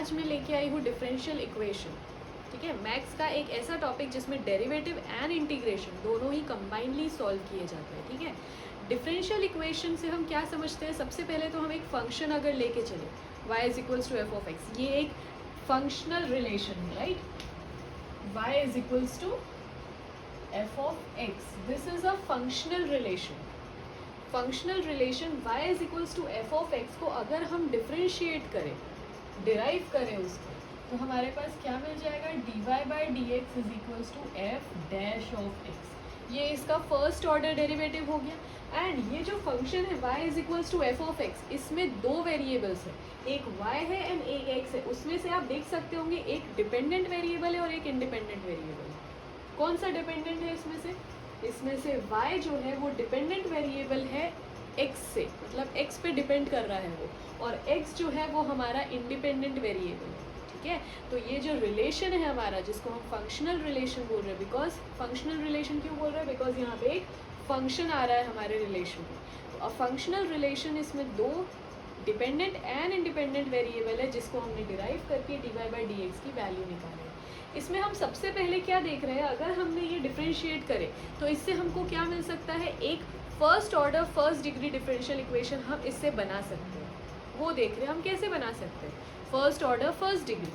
आज मैं लेके आई हूँ डिफरेंशियल इक्वेशन। ठीक है, मैथ्स का एक ऐसा टॉपिक जिसमें डेरिवेटिव एंड इंटीग्रेशन दोनों ही कंबाइनली सॉल्व किए जाते हैं। ठीक है, डिफरेंशियल इक्वेशन से हम क्या समझते हैं? सबसे पहले तो हम एक फंक्शन अगर लेके चले y is equals to F of x, ये एक फंक्शनल रिलेशन है, right. y is equals to F of x, this is a functional relation. Functional relation y is equals to F of x को अगर हम differentiate करें, derive करें उसको, तो हमारे पास क्या मिल जाएगा? D Y by D X is equals to F dash of x. ये इसका फर्स्ट ऑर्डर डेरिवेटिव हो गया। एंड ये जो फंक्शन है y is equals to F of x, इसमें दो वेरिएबल्स है, एक y है एंड एक x है। उसमें से आप देख सकते होंगे एक डिपेंडेंट वेरिएबल है और एक इंडिपेंडेंट वेरिएबल है। कौन सा डिपेंडेंट है इसमें से? इसमें से y जो है वो डिपेंडेंट वेरिएबल है x से, मतलब x पे डिपेंड कर रहा है वो, और x जो है वो हमारा इंडिपेंडेंट वेरिएबल है। ठीक है, तो ये जो रिलेशन है हमारा, जिसको हम फंक्शनल रिलेशन बोल रहे हैं, बिकॉज फंक्शनल रिलेशन क्यों बोल रहे हैं? बिकॉज यहाँ पे एक फंक्शन आ रहा है हमारे रिलेशन में। तो फंक्शनल रिलेशन, इसमें दो डिपेंडेंट एंड इंडिपेंडेंट वेरिएबल है जिसको हमने डिराइव करके D Y by D X की वैल्यू निकाली है। इसमें हम सबसे पहले क्या देख रहे हैं? अगर हमने ये डिफ्रेंशिएट करे तो इससे हमको क्या मिल सकता है? एक first order first degree differential equation हम इससे बना सकते हैं। वो देख रहे हैं हम कैसे बना सकते हैं। First order first degree,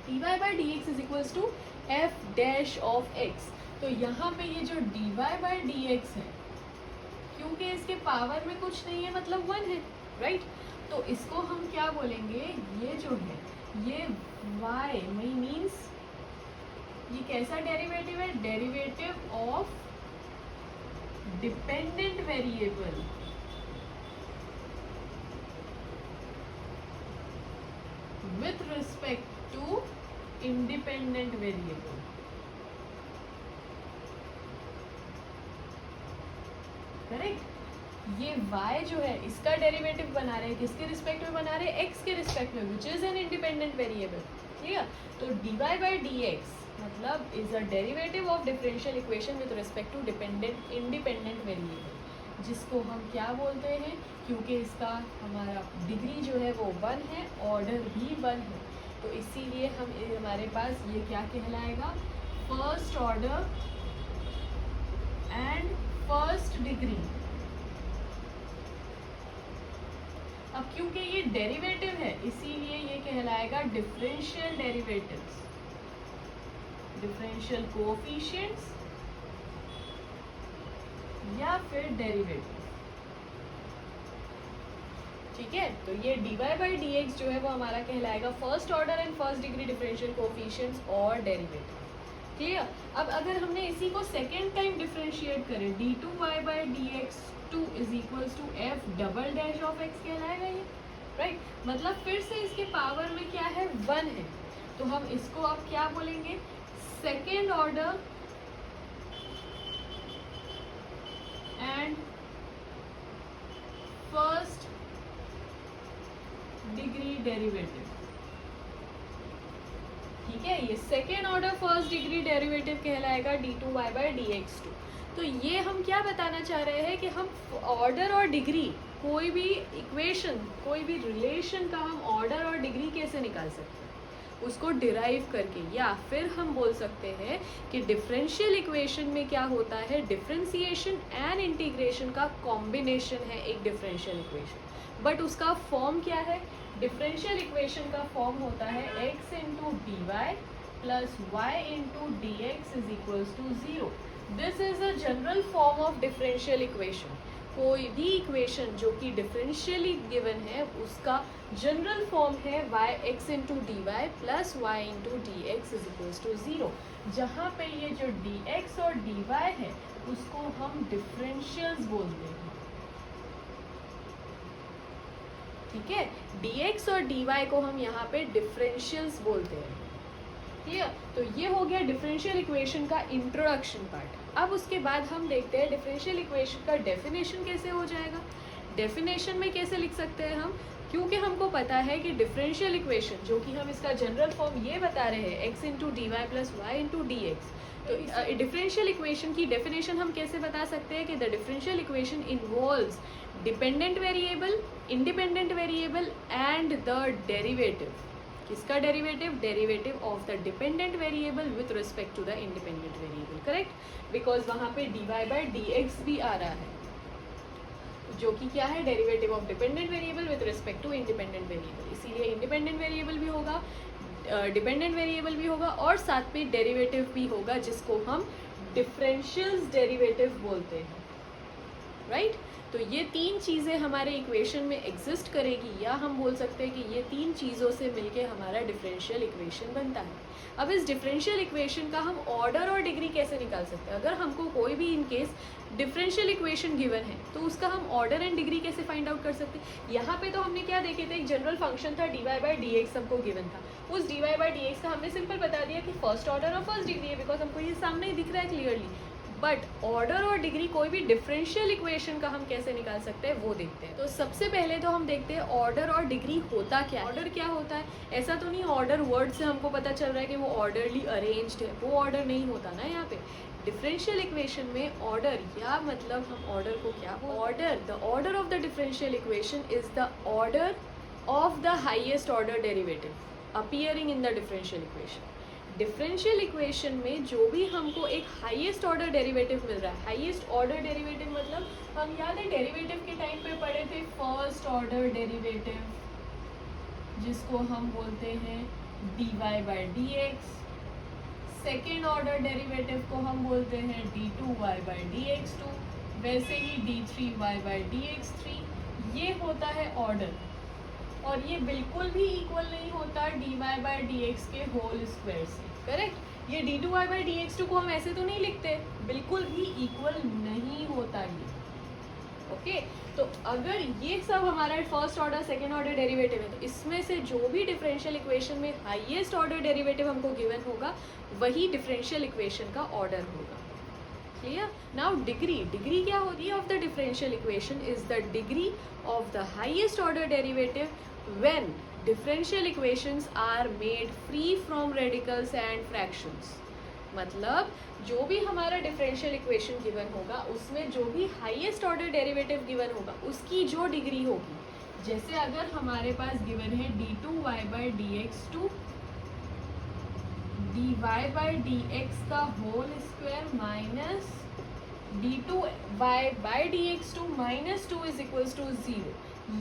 D Y by D X is equals to F dash of x. तो यहाँ पे ये जो D Y by D X है, क्योंकि इसके पावर में कुछ नहीं है, मतलब 1 है, राइट। तो इसको हम क्या बोलेंगे? ये जो है ये y मीन्स ये कैसा डेरिवेटिव है? Derivative of dependent variable with respect to independent variable। Correct. ये y जो है इसका डेरिवेटिव बना रहे हैं, किसके रिस्पेक्ट में बना रहे हैं? x के रिस्पेक्ट में, which is an independent variable. ठीक है, तो D Y by D X मतलब is a derivative of differential equation with respect to dependent independent variable, जिसको हम क्या बोलते हैं? क्योंकि इसका हमारा डिग्री जो है वो 1 है, ऑर्डर भी 1 है, तो इसीलिए हम हमारे पास ये क्या कहलाएगा? First order and first degree. अब क्योंकि ये डेरिवेटिव है इसीलिए ये कहलाएगा डिफरेंशियल डेरिवेटिव्स, डिफरेंशियल कोएफिशिएंट्स या फिर डेरिवेटिव। ठीक है, तो ये D Y by D X जो है वो हमारा कहलाएगा first order and first degree differential coefficients और डेरिवेटिव। क्लियर। अब अगर हमने इसी को सेकेंड टाइम डिफरेंशिएट करें, D two Y by D X two is equals to F double dash of x कहलाएगा ये, राइट। मतलब फिर से इसके पावर में क्या है? 1 है, तो हम इसको अब क्या बोलेंगे? Second order and first degree derivative. ठीक है, ये second order first degree derivative कहलाएगा D two Y by D X two. तो ये हम क्या बताना चाह रहे हैं कि हम ऑर्डर और डिग्री, कोई भी इक्वेशन, कोई भी रिलेशन का हम ऑर्डर और डिग्री कैसे निकाल सकते हैं? उसको डिराइव करके, या फिर हम बोल सकते हैं कि डिफरेंशियल इक्वेशन में क्या होता है? डिफरेंशिएशन एंड इंटीग्रेशन का कॉम्बिनेशन है एक डिफरेंशियल इक्वेशन, बट उसका फॉर्म क्या है? डिफरेंशियल इक्वेशन का फॉर्म होता है x into D Y plus Y into D X is equals to 0। This is a general form of differential equation. कोई भी इक्वेशन जो कि डिफरेंशियली गिवन है उसका जनरल फॉर्म है x into D Y plus Y into D X is equals to 0, जहाँ पे ये जो dx और dy है उसको हम डिफरेंशियल्स बोलते हैं। ठीक है, dx और dy को हम यहाँ पे डिफरेंशियल्स बोलते हैं। क्लियर। तो ये हो गया डिफरेंशियल इक्वेशन का इंट्रोडक्शन पार्ट। अब उसके बाद हम देखते हैं डिफरेंशियल इक्वेशन का डेफिनेशन कैसे हो जाएगा। डेफिनेशन में कैसे लिख सकते हैं हम? क्योंकि हमको पता है कि डिफरेंशियल इक्वेशन जो कि हम इसका जनरल फॉर्म ये बता रहे हैं x into D Y plus Y into D X, तो डिफरेंशियल इक्वेशन की डेफिनेशन हम कैसे बता सकते हैं कि the differential equation involves dependent variable, independent variable and the derivative. किसका derivative? Derivative of the dependent variable with respect to the independent variable, correct, because वहाँ पे dy/dx भी आ रहा है जो कि क्या है? Derivative of dependent variable with respect to independent variable, इसीलिए इंडिपेंडेंट वेरिएबल भी होगा, डिपेंडेंट वेरिएबल भी होगा और साथ में डेरिवेटिव भी होगा जिसको हम डिफरेंशियल डेरिवेटिव बोलते हैं, राइट? तो ये तीन चीज़ें हमारे इक्वेशन में एग्जिस्ट करेगी, या हम बोल सकते हैं कि ये तीन चीज़ों से मिलके हमारा डिफरेंशियल इक्वेशन बनता है। अब इस डिफरेंशियल इक्वेशन का हम ऑर्डर और डिग्री कैसे निकाल सकते हैं? अगर हमको कोई भी in case differential equation given है तो उसका हम ऑर्डर एंड डिग्री कैसे फाइंड आउट कर सकते हैं? यहाँ पे तो हमने क्या देखे थे, एक जनरल फंक्शन था dy/dx हमको गिवन था, उस dy/dx का हमने सिंपल बता दिया कि फर्स्ट ऑर्डर और फर्स्ट डिग्री है, बिकॉज हमको ये सामने ही दिख रहा है क्लियरली। बट ऑर्डर और डिग्री कोई भी डिफरेंशियल इक्वेशन का हम कैसे निकाल सकते हैं वो देखते हैं। तो सबसे पहले तो हम देखते हैं ऑर्डर और डिग्री होता क्या है। ऑर्डर क्या होता है? ऐसा तो नहीं ऑर्डर वर्ड से हमको पता चल रहा है कि वो ऑर्डरली अरेंज्ड है, वो ऑर्डर नहीं होता ना। यहाँ पे डिफरेंशियल इक्वेशन में ऑर्डर, या मतलब हम ऑर्डर को क्या बोलते हैं? Order, the order of the differential equation is the order of the highest order derivative appearing in the differential equation. Differential equation में जो भी हमको एक हाईएस्ट ऑर्डर डेरिवेटिव मिल रहा है, हाईएस्ट ऑर्डर डेरिवेटिव मतलब हम याद है डेरिवेटिव के टाइम पे पढ़े थे फर्स्ट ऑर्डर डेरिवेटिव, जिसको हम बोलते हैं dy/dx, सेकेंड ऑर्डर डेरिवेटिव को हम बोलते हैं d2y/dx2, वैसे ही d3y/dx3। ये होता है ऑर्डर, और ये बिल्कुल भी इक्वल नहीं होता dy/dx के होल स्क्वायर से, करेक्ट। ये d2y/dx2 को हम ऐसे तो नहीं लिखते, बिल्कुल भी इक्वल नहीं होता ये, ओके। तो अगर ये सब हमारा first order second order derivative है, तो इसमें से जो भी डिफरेंशियल इक्वेशन में हाईएस्ट ऑर्डर डेरिवेटिव हमको गिवन होगा वही डिफरेंशियल इक्वेशन का ऑर्डर होगा, क्लियर। नाउ डिग्री, डिग्री क्या होती है of the differential equation? Is the degree of the highest order derivative when differential equations are made free from radicals and fractions। मतलब जो भी हमारा डिफरेंशियल इक्वेशन गिवन होगा उसमें जो भी हाईएस्ट ऑर्डर डेरिवेटिव गिवन होगा उसकी जो डिग्री होगी, जैसे अगर हमारे पास गिवन है d2y/dx2 dy/dx का whole square minus d2y/dx2 minus 2 is equals to 0।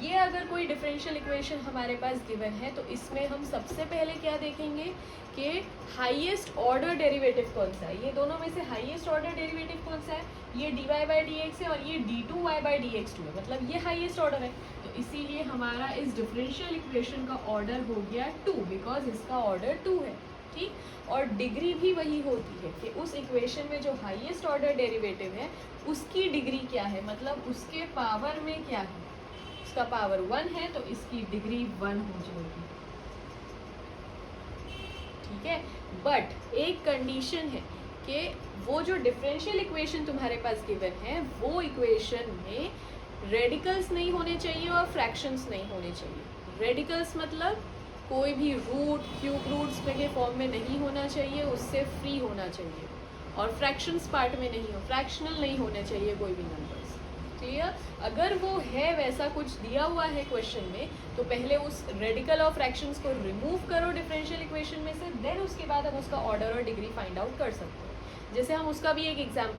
ये अगर कोई डिफरेंशियल इक्वेशन हमारे पास गिवन है तो इसमें हम सबसे पहले क्या देखेंगे कि हाईएस्ट ऑर्डर डेरिवेटिव कौन सा है। ये दोनों में से हाईएस्ट ऑर्डर डेरिवेटिव कौन सा है? ये dy/dx है और ये d2y/dx2 है, मतलब ये हाईएस्ट ऑर्डर है। तो इसीलिए हमारा इस डिफरेंशियल इक्वेशन का ऑर्डर हो गया 2, बिकॉज इसका ऑर्डर 2 है, ठीक। और डिग्री भी वही होती है कि उस इक्वेशन में जो हाईएस्ट ऑर्डर डेरिवेटिव है उसकी डिग्री क्या है, मतलब उसके पावर में क्या है। इसका पावर 1 है तो इसकी डिग्री 1 हो जाएगी, ठीक है। बट एक कंडीशन है कि वो जो डिफरेंशियल इक्वेशन तुम्हारे पास गिवन है वो इक्वेशन में रेडिकल्स नहीं होने चाहिए और फ्रैक्शंस नहीं होने चाहिए। रेडिकल्स मतलब कोई भी रूट, क्यूब रूट्स के फॉर्म में नहीं होना चाहिए, उससे फ्री होना चाहिए, और फ्रैक्शंस पार्ट में नहीं हो, फ्रैक्शनल नहीं होने चाहिए कोई भी नंबर्स, क्लियर। अगर वो है वैसा कुछ दिया हुआ है क्वेश्चन में तो पहले उस रेडिकल और फ्रैक्शंस को रिमूव करो डिफरेंशियल इक्वेशन में से, देन उसके बाद हम उसका ऑर्डर और डिग्री फाइंड आउट कर सकते हैं। जैसे हम उसका भी एक एग्जाम्पल